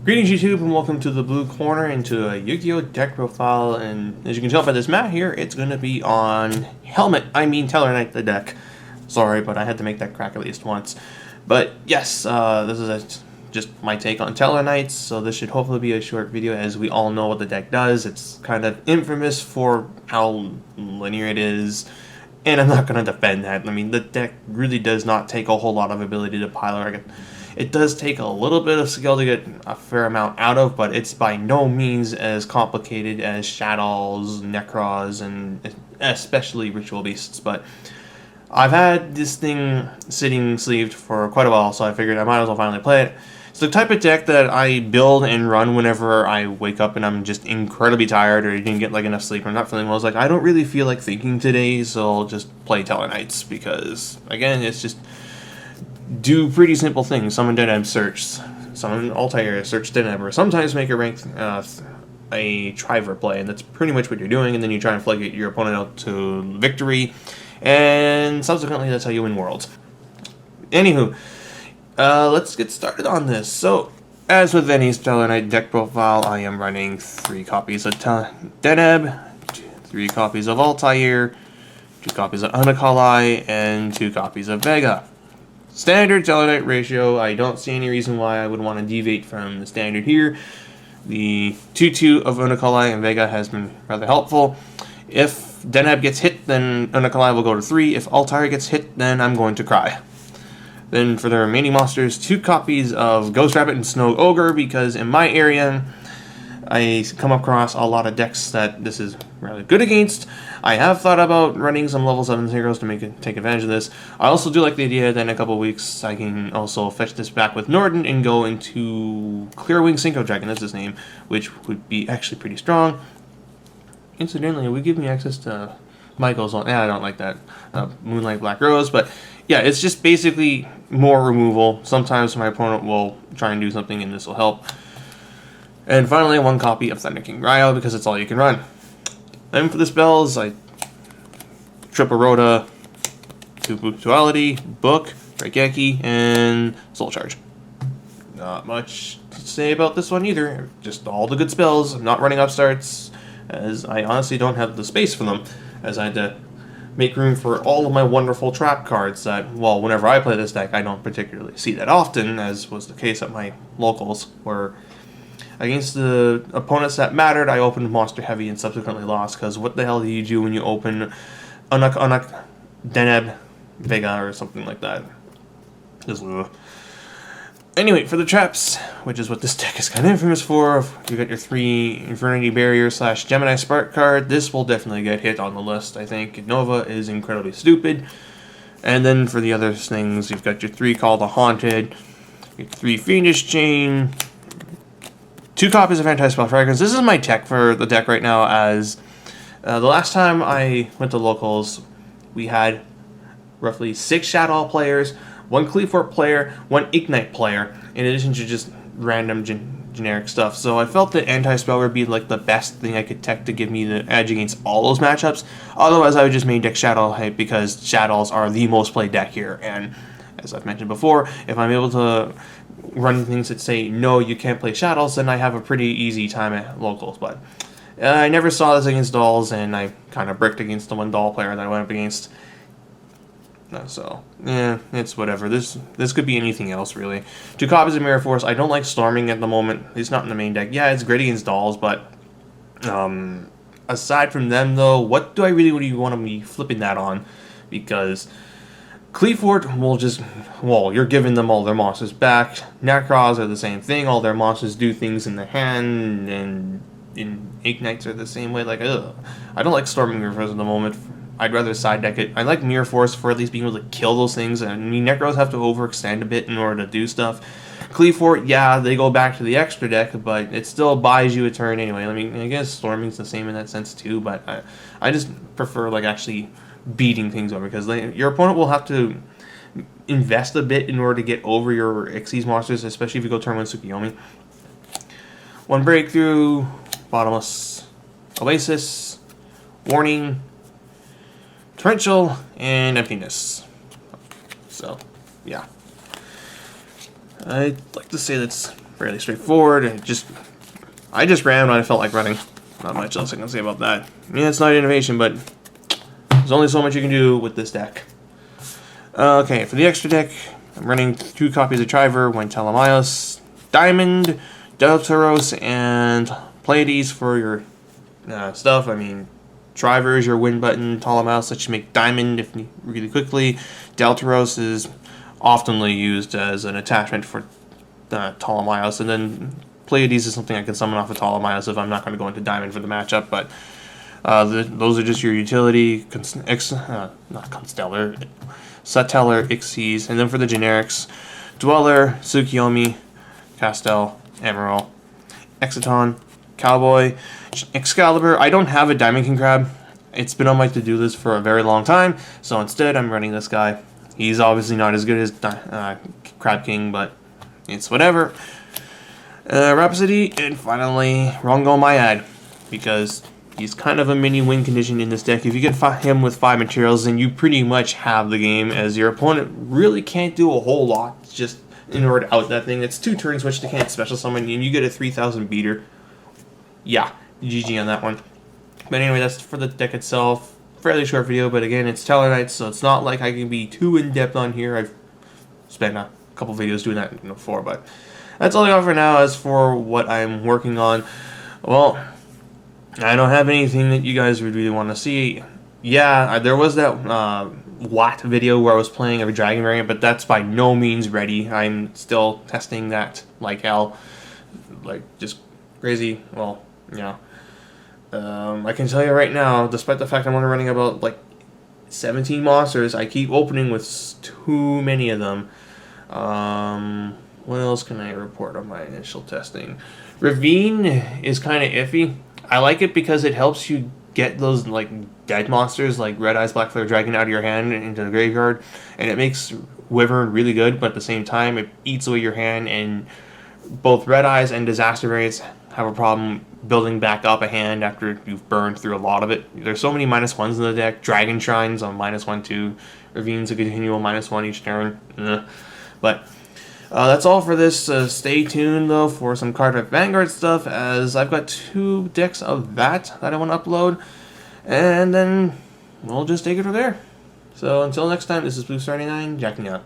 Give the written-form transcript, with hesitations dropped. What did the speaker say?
Greetings YouTube and welcome to the Blue Corner into a Yu-Gi-Oh! Deck profile, and as you can tell by this mat here, it's going to be on Satellarknights the deck. Sorry, but I had to make that crack at least once. But yes, this is just my take on Satellarknights, so this should hopefully be a short video. As we all know what the deck does, it's kind of infamous for how linear it is, and I'm not going to defend that. I mean, the deck really does not take a whole lot of ability to pile. It does take a little bit of skill to get a fair amount out of, but it's by no means as complicated as Shadows, Necros, and especially Ritual Beasts. But I've had this thing sitting sleeved for quite a while, so I figured I might as well finally play it. It's the type of deck that I build and run whenever I wake up and I'm just incredibly tired or didn't get like enough sleep or I'm not feeling well. I was like, I don't really feel like thinking today, so I'll just play Satellarknights because, again, it's just do pretty simple things. Summon Deneb, search. Summon Altair, search Deneb, or sometimes make a ranked a Triver play, and that's pretty much what you're doing, and then you try and flag your opponent out to victory, and subsequently that's how you win worlds. Anywho, let's get started on this. So, as with any Satellarknight deck profile, I am running 3 copies of Deneb, 3 copies of Altair, 2 copies of Unakalai, and 2 copies of Vega. Standard Satellarknight ratio, I don't see any reason why I would want to deviate from the standard here. The 2-2 of Unakalai and Vega has been rather helpful. If Deneb gets hit, then Unakalai will go to 3. If Altair gets hit, then I'm going to cry. Then for the remaining monsters, 2 copies of Ghost Rabbit and Snow Ogre, because in my area, I come across a lot of decks that this is rather good against. I have thought about running some level 7 heroes to take advantage of this. I also do like the idea that in a couple of weeks I can also fetch this back with Norden and go into Clearwing Synchro Dragon, that's his name, which would be actually pretty strong. Incidentally, it would give me access to Michael's on. I don't like that. Moonlight Black Rose, but yeah, it's just basically more removal. Sometimes my opponent will try and do something and this will help. And finally, 1 copy of Thunder King Ryo, because it's all you can run. And for the spells, I Triple Rhoda, 2 Duality, Book, Raigeki, and Soul Charge. Not much to say about this one either. Just all the good spells. I'm not running upstarts, as I honestly don't have the space for them, as I had to make room for all of my wonderful trap cards that, well, whenever I play this deck, I don't particularly see that often, as was the case at my locals, where against the opponents that mattered, I opened Monster Heavy and subsequently lost, because what the hell do you do when you open Unak, Deneb, Vega, or something like that? Just, anyway, for the traps, which is what this deck is kind of infamous for, you got your 3 Infernity Barrier / Gemini Spark card. This will definitely get hit on the list, I think. Nova is incredibly stupid. And then for the other things, you've got your 3 Call the Haunted, your 3 Fiendish Chain, 2 copies of Anti-Spell Fragments. This is my tech for the deck right now, as the last time I went to locals, we had roughly 6 Shadow players, 1 Cleafort player, 1 Ignite player, in addition to just random generic stuff. So I felt that Anti-Spell would be like the best thing I could tech to give me the edge against all those matchups. Otherwise, I would just main deck Shadow hype, because Shadows are the most played deck here. And as I've mentioned before, if I'm able to run things that say, no, you can't play Shadows, then I have a pretty easy time at locals. But I never saw this against dolls, and I kind of bricked against the 1 doll player that I went up against. So, yeah, it's whatever. This could be anything else, really. 2 copies of Mirror Force. I don't like Storming at the moment. It's not in the main deck. Yeah, it's great against dolls, but aside from them, though, what do I really want to be flipping that on? Because Cleafort will just, well, you're giving them all their monsters back. Necros are the same thing. All their monsters do things in the hand, and Ignites are the same way. Like, ugh. I don't like Storming Mirror Force at the moment. I'd rather side deck it. I like Mirror Force for at least being able to kill those things. I mean, Necros have to overextend a bit in order to do stuff. Cleafort, yeah, they go back to the extra deck, but it still buys you a turn anyway. I mean, I guess Storming's the same in that sense too, but I just prefer, like, actually beating things over, because your opponent will have to invest a bit in order to get over your Xyz monsters, especially if you go turn 1 Tsukiyomi. 1 Breakthrough, Bottomless Oasis, Warning, Torrential, and Emptiness. So, yeah. I'd like to say that's fairly straightforward. I just ran when I felt like running. Not much else I can say about that. Yeah, it's not innovation, but there's only so much you can do with this deck. Okay, for the extra deck, I'm running 2 copies of Triver, 1 Telemios, Diamond, Deltaros, and Pleiades for your stuff. I mean, Triver is your win button, Telemios lets you make Diamond if really quickly. Deltaros is oftenly used as an attachment for Telemios, and then Pleiades is something I can summon off of Telemios if I'm not going to go into Diamond for the matchup, but those are just your utility, not Constellar, Satellar, Ixies, and then for the generics, Dweller, Tsukiyomi, Castel, Emerald, Exiton, Cowboy, Excalibur. I don't have a Diamond King Crab. It's been on my to-do list for a very long time, so instead I'm running this guy. He's obviously not as good as Crab King, but it's whatever. Rhapsody, and finally Rongo Myad, because he's kind of a mini win condition in this deck. If you get him with 5 materials, then you pretty much have the game, as your opponent really can't do a whole lot just in order to out that thing. It's 2 turns which they can't special summon, and you get a 3000 beater. Yeah, GG on that one. But anyway, that's for the deck itself. Fairly short video, but again, it's Satellarknights, so it's not like I can be too in-depth on here. I've spent a couple videos doing that before, but that's all I got for now. As for what I'm working on, well, I don't have anything that you guys would really want to see. Yeah, there was that Watt video where I was playing a dragon variant, but that's by no means ready. I'm still testing that like hell. Like, just crazy. Well, yeah. I can tell you right now, despite the fact I'm only running about like 17 monsters, I keep opening with too many of them. What else can I report on my initial testing? Ravine is kind of iffy. I like it because it helps you get those like dead monsters like Red Eyes Black Flare Dragon out of your hand into the graveyard, and it makes Wyvern really good, but at the same time it eats away your hand, and both Red Eyes and Disaster variants have a problem building back up a hand after you've burned through a lot of it. There's so many -1s in the deck. Dragon Shrines on -1/2. Ravine's a continual -1 each turn. But that's all for this. Stay tuned, though, for some Card Vanguard stuff, as I've got 2 decks of that I want to upload. And then we'll just take it from there. So until next time, this is Blue 39, jacking out.